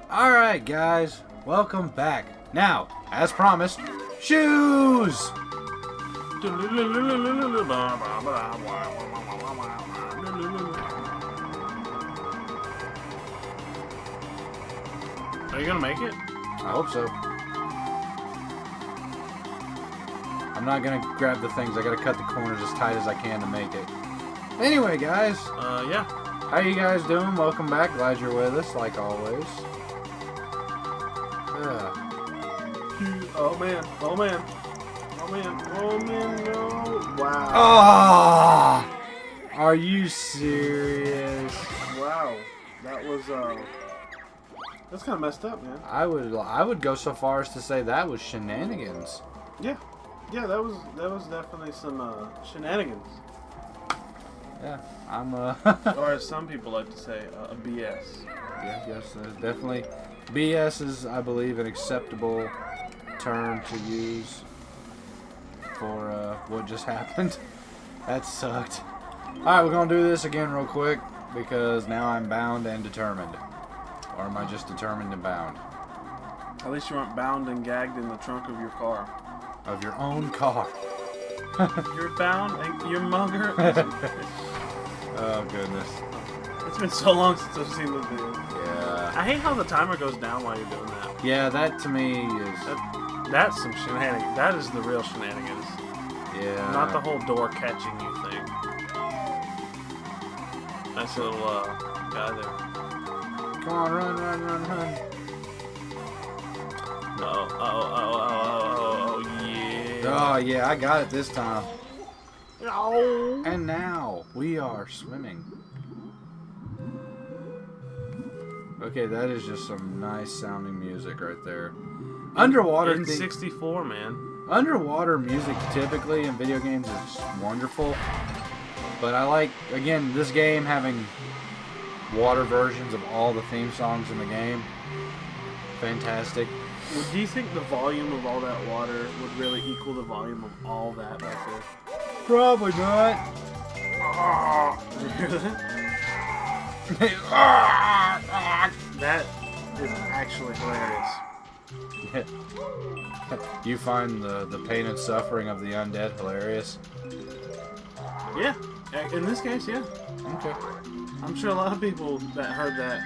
Alright guys, welcome back. Now, as promised, shoes! Are you gonna make it? I hope so. I'm not gonna grab the things, I gotta cut the corners as tight as I can to make it. Anyway guys, Yeah. how you guys doing? Welcome back, glad you're with us, like always. Oh man, oh man, oh man, oh man, no. Wow. Ah! Are you serious? Wow. That was, that's kind of messed up, man. I would go so far as to say that was shenanigans. Yeah. Yeah, that was definitely some, shenanigans. Yeah, I'm Or as some people like to say, a BS. yeah, yes, definitely. BS is, I believe, an acceptable term to use for what just happened. That sucked. Alright, we're going to do this again real quick because now I'm bound and determined. Or am I just determined and bound? At least you aren't bound and gagged in the trunk of your car. Of your own car. You're bound and you're mugger. Oh, goodness. It's been so long since I've seen this video. Yeah. I hate how the timer goes down while you're doing that. Yeah, that to me is... That's some shenanigans. That is the real shenanigans. Yeah. Not the whole door catching you thing. Nice little guy there. Come on, run, run, run, run. No. Oh, yeah. Oh, yeah, I got it this time. No. And now we are swimming. Okay, that is just some nice sounding music right there. Underwater in 64, man. Underwater music typically in video games is wonderful. But I like, again, this game having water versions of all the theme songs in the game. Fantastic. Well, do you think the volume of all that water would really equal the volume of all that right there? Probably not. Did you hear that? That is actually hilarious. You find the pain and suffering of the undead hilarious? Yeah. In this case, yeah. Okay. I'm sure a lot of people that heard that,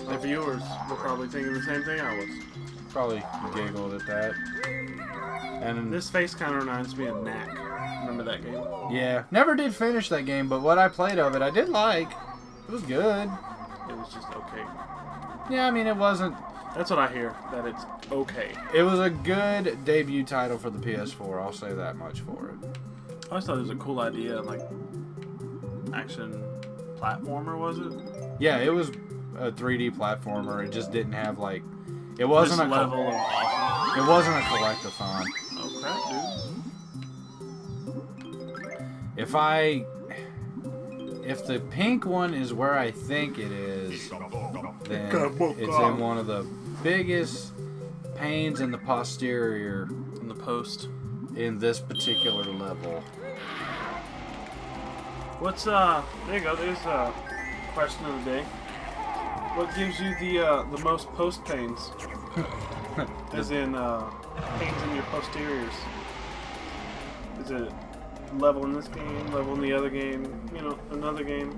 the viewers, were probably thinking the same thing I was. Probably giggled at that. And This face kind of reminds me of Knack. Remember that game? yeah, never did finish that game, but what I played of it, I did like. It was good. It was just okay. Yeah, I mean, it wasn't... That's what I hear, that it's okay. It was a good debut title for the PS4, I'll say that much for it. I always thought it was a cool idea, like, action platformer, was it? Yeah, it was a 3D platformer. It just didn't have, like... It wasn't This a... level of awesome. It wasn't a collectathon. Oh, crap, dude. If the pink one is where I think it is, then it's in one of the biggest pains in the posterior In the post. in this particular level. What's, there you go, there's a question of the day. What gives you the most post pains? As in, pains in your posteriors. Is it level in this game, level in the other game, you know, another game?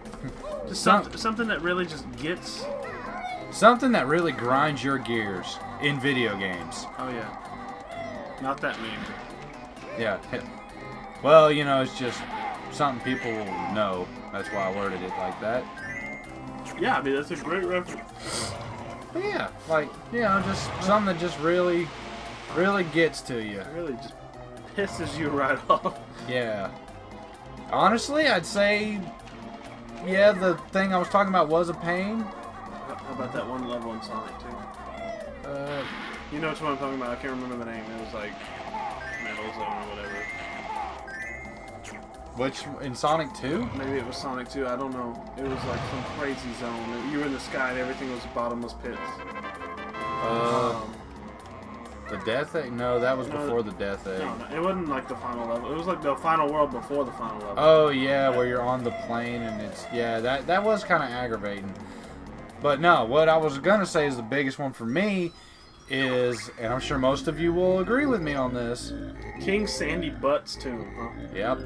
Just something that really just gets... Something that really grinds your gears in video games. Oh, yeah. Not that meme. Yeah. Well, you know, it's just something people will know. That's why I worded it like that. Yeah, I mean, that's a great reference. But yeah, like, you know, just something that just really gets to you. It really just pisses you right off. Yeah. Honestly, I'd say, yeah, the thing I was talking about was a pain. How about that one level in Sonic 2? You know which one I'm talking about? I can't remember the name. It was like Metal Zone or whatever. Which, in Sonic 2? Maybe it was Sonic 2. I don't know. It was like some crazy zone. You were in the sky and everything was bottomless pits. The Death Egg? No, that was before the Death Egg. No, it wasn't like the final level. It was like the final world before the final level. Oh, yeah, where you're on the plane and it's... Yeah, that was kind of aggravating. But no, what I was gonna say is the biggest one for me is, and I'm sure most of you will agree with me on this. King Sandy Butt's tomb, huh? Yep.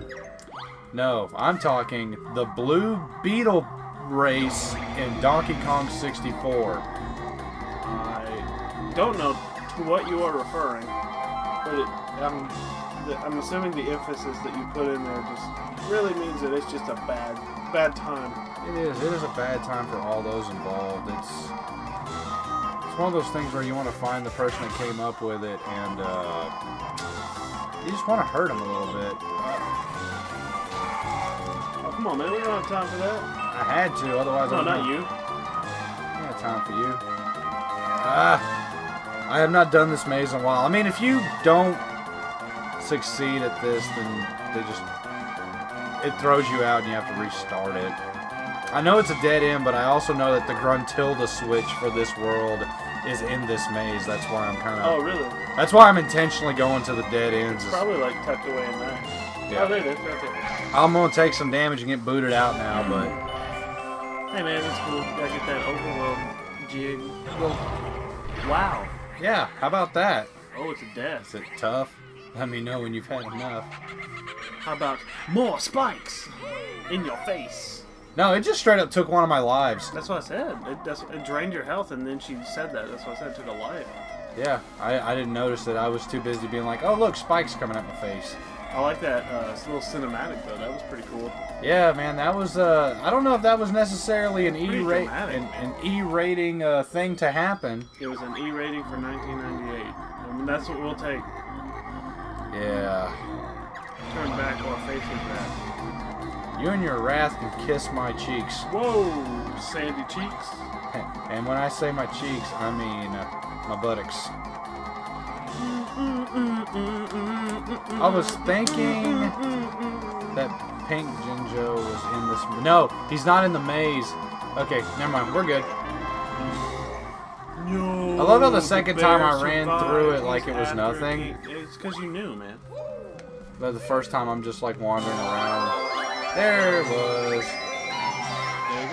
No, I'm talking the Blue Beetle race in Donkey Kong 64. I don't know to what you are referring, but I'm assuming the emphasis that you put in there just really means that it's just a bad time. It is. It is a bad time for all those involved. It's one of those things where you want to find the person that came up with it, and you just want to hurt them a little bit. Oh, come on, man. We don't have time for that. I had to, otherwise No, I not you. don't have time for you. I have not done this maze in a while. I mean, if you don't succeed at this, then it throws you out and you have to restart it. I know it's a dead end, but I also know that the Gruntilda switch for this world is in this maze. That's why I'm kind of... Oh, really? That's why I'm intentionally going to the dead ends. It's probably like tucked away in there. Yeah. Oh, there it is, right there. I'm going to take some damage and get booted out now, but... Hey, man, that's cool. Gotta get that overworld jig. Wow. Yeah, how about that? Oh, it's a death. Is it tough? Let me know when you've had enough. How about more spikes in your face? No, it just straight up took one of my lives. That's what I said. It drained your health, and then she said that. That's what I said. It took a life. Yeah, I didn't notice it. I was too busy being like, oh, look, spikes coming at my face. I like that little cinematic, though. That was pretty cool. Yeah, man, that was, I don't know if that was necessarily an dramatic. an E-rating thing to happen. It was an E rating for 1998. I mean, that's what we'll take. Yeah. Turn back while facing that. You and your wrath can kiss my cheeks. Whoa, sandy cheeks. And when I say my cheeks, I mean my buttocks. I was thinking that Pink Jinjo was in this. No, he's not in the maze. Okay, never mind. We're good. No, I love how the second time bear I ran through it like it was after nothing. It's because you knew, man. But the first time I'm just like wandering around. There it was. There you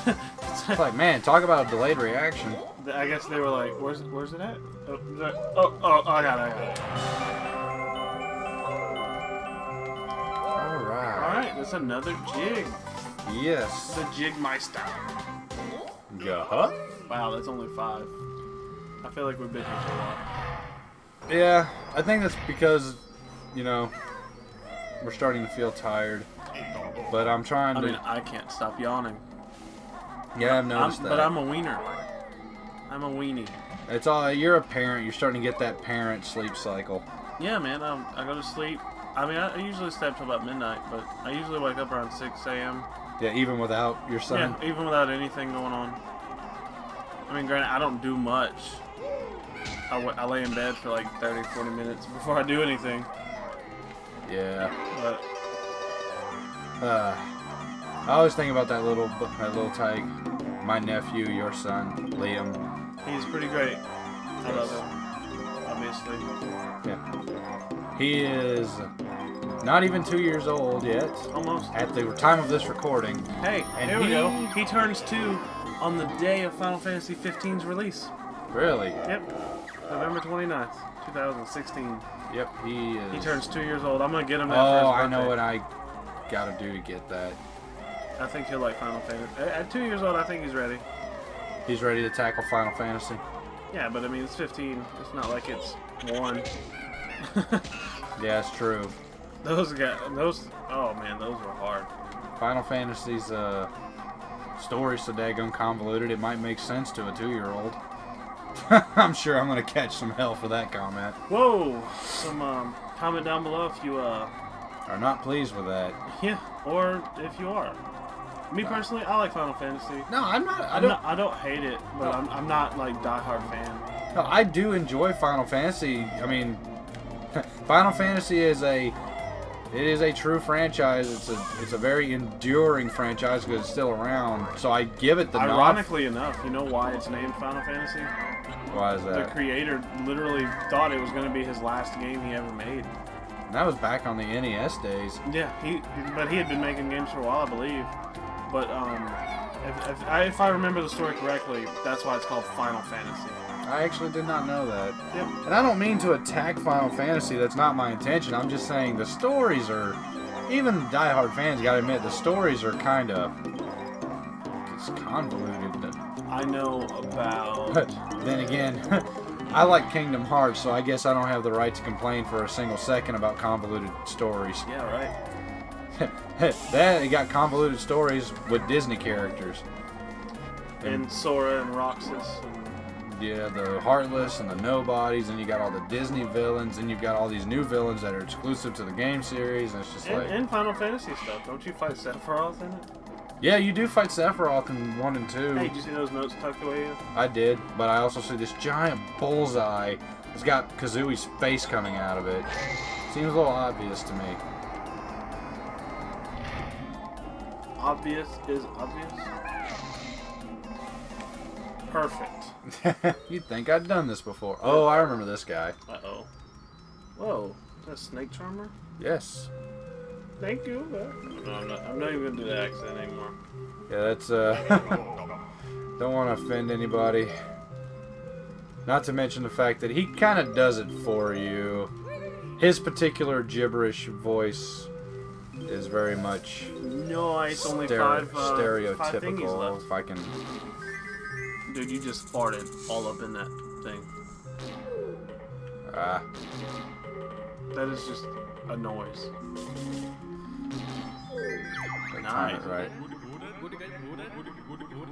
go. It's like, man, talk about a delayed reaction. I guess they were like, where's it at? Oh, I got it. Alright, that's another jig. Yes. The Jigmeister. Yeah. Wow, that's only 5. I feel like we've been here for a while. Yeah, I think that's because, you know, we're starting to feel tired. But I'm trying to... I mean, I can't stop yawning. Yeah, I've noticed that. But I'm a wiener. I'm a weenie. It's all... You're a parent. You're starting to get that parent sleep cycle. Yeah, man. I go to sleep. I mean, I usually stay up till about midnight, but I usually wake up around 6 a.m. Yeah, even without your son? Yeah, even without anything going on. I mean, granted, I don't do much. I lay in bed for like 30, 40 minutes before I do anything. Yeah. But I always think about that little tyke. My nephew, your son, Liam. he's pretty great. I love him, obviously. Yeah. He is not even 2 years old yet. Almost. At the time of this recording. Hey, And here we go. He turns 2 on the day of Final Fantasy 15's release. Really? Yep. November 29th, 2016. Yep, he is. He turns 2 years old. I'm going to get him that for his Oh, birthday. I know what I gotta do to get that. I think he'll like Final Fantasy. At 2 years old, I think he's ready. He's ready to tackle Final Fantasy. Yeah, but I mean, it's 15. It's not like it's 1. Yeah, it's true. Oh man, those were hard. Final Fantasy's story's so daggone convoluted, it might make sense to a 2-year-old. I'm sure I'm gonna catch some hell for that comment. Whoa! Some comment down below if you Are not pleased with that. yeah, or if you are. Me personally, I like Final Fantasy. No, I'm not. I don't hate it, but I'm not like diehard fan. No, I do enjoy Final Fantasy. I mean, Final Fantasy is a true franchise. It's a very enduring franchise because it's still around. So I give it the nod. Ironically enough, you know why it's named Final Fantasy? Why is The that? creator literally thought it was going to be his last game he ever made. That was back on the NES days. Yeah, but he had been making games for a while, I believe. But if I remember the story correctly, that's why it's called Final Fantasy. I actually did not know that. Yep. And I don't mean to attack Final Fantasy. That's not my intention. I'm just saying the stories are... Even diehard fans gotta admit, the stories are kind of... It's convoluted. I know about... But then again, I like Kingdom Hearts, so I guess I don't have the right to complain for a single second about convoluted stories. Yeah, right. That, it got convoluted stories with Disney characters. And Sora and Roxas. Yeah, the Heartless and the Nobodies, and you got all the Disney villains, and you've got all these new villains that are exclusive to the game series, and it's just like... And Final Fantasy stuff. Don't you fight Sephiroth in it? Yeah, you do fight Sephiroth in 1 and 2. Hey, did you see those notes tucked away in? I did, but I also see this giant bullseye. It's got Kazooie's face coming out of it. Seems a little obvious to me. Obvious is obvious. Perfect. You'd think I'd done this before. Oh, I remember this guy. Uh-oh. Whoa. Is that Snake Charmer? Yes. Thank you. No, I'm not even going to do the accent anymore. Yeah, that's, don't want to offend anybody. Not to mention the fact that he kind of does it for you. His particular gibberish voice is very much No, it's only five thingies stereotypical, left. if I can... Dude, you just farted all up in that thing. Ah. That is just a noise. Nice. Nice. Right.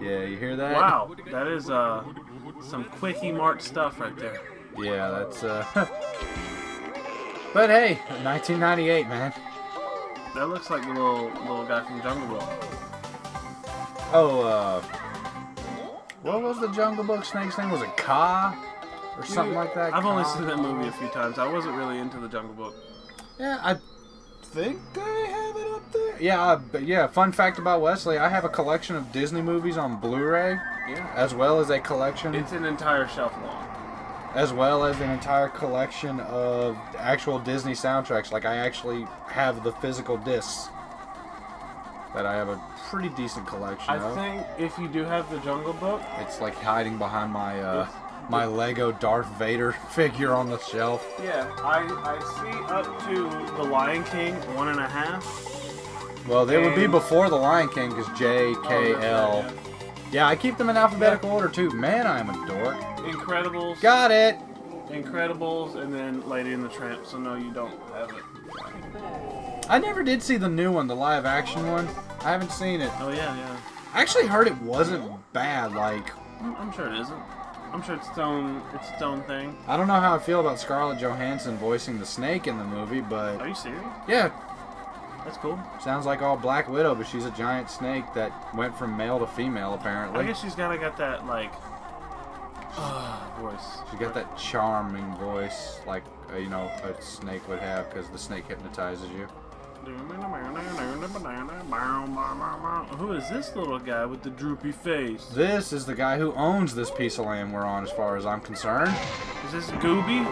Yeah, you hear that? Wow, that is some quickie mart stuff right there. Yeah, that's But hey, 1998, man. That looks like the little guy from Jungle Book. Oh, what was the Jungle Book snake's name? Was it Ka? Or something like that? I've only Ka? seen that movie a few times. I wasn't really into the Jungle Book. Yeah, I think I have it up there. Yeah, but yeah, fun fact about Wesley, I have a collection of Disney movies on Blu-ray, Yeah. as well as a collection... It's an entire shelf long. As well as an entire collection of actual Disney soundtracks. Like, I actually have the physical discs that I have a pretty decent collection of. I think if you do have the Jungle Book, It's like hiding behind my my Lego Darth Vader figure on the shelf. yeah, I see up to The Lion King 1.5. Well, they would be And- before The Lion King because J, K, that's L. right, Yeah, I keep them in alphabetical order too. Man, I am a dork. yeah. Incredibles. Got it! Incredibles, and then Lady and the Tramp. So no, you don't have it. I never did see the new one, the live action one. I haven't seen it. Oh yeah, yeah. I actually heard it wasn't bad. Like, I'm sure it isn't. I'm sure it's its own thing. I don't know how I feel about Scarlett Johansson voicing the snake in the movie, but Are you serious? yeah, That's cool. sounds like all Black Widow, but she's a giant snake that went from male to female, apparently. I guess she's got that like voice. She got that charming voice, like, you know, a snake would have, because the snake hypnotizes you. Who is this little guy with the droopy face? This is the guy who owns this piece of land we're on, as far as I'm concerned. Is this Gobi?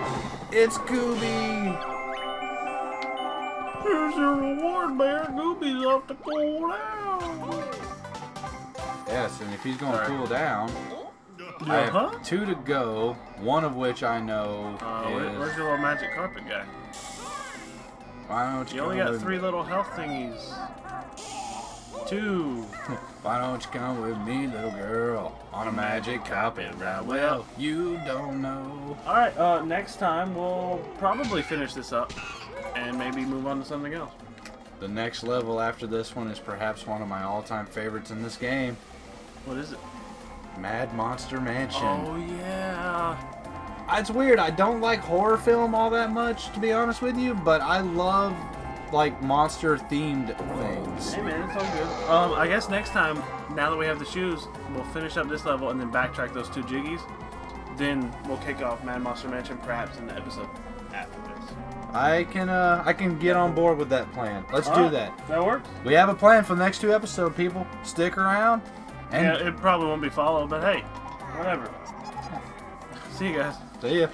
It's Gobi! Here's your reward, Bear. Gobi's off to cool down. Yes, and if he's going to Sorry. cool down, I Uh-huh. have 2 to go, one of which I know is... Where's your little magic carpet guy? Why don't You you only come got with 3 little health thingies. 2. Why don't you come with me, little girl, on a magic carpet ride? Well, you don't know. Alright, next time we'll probably finish this up and maybe move on to something else. The next level after this one is perhaps one of my all-time favorites in this game. What is it? Mad Monster Mansion. Oh, yeah. It's weird, I don't like horror film all that much, to be honest with you, but I love, like, monster-themed things. Hey, man, it's all good. I guess next time, now that we have the shoes, we'll finish up this level and then backtrack those 2 jiggies. Then we'll kick off Mad Monster Mansion perhaps in the episode after this. I can get on board with that plan. Let's do that. That works? We have a plan for the next 2 episodes, people. Stick around. And Yeah, it probably won't be followed, but hey, whatever. See you guys. see ya.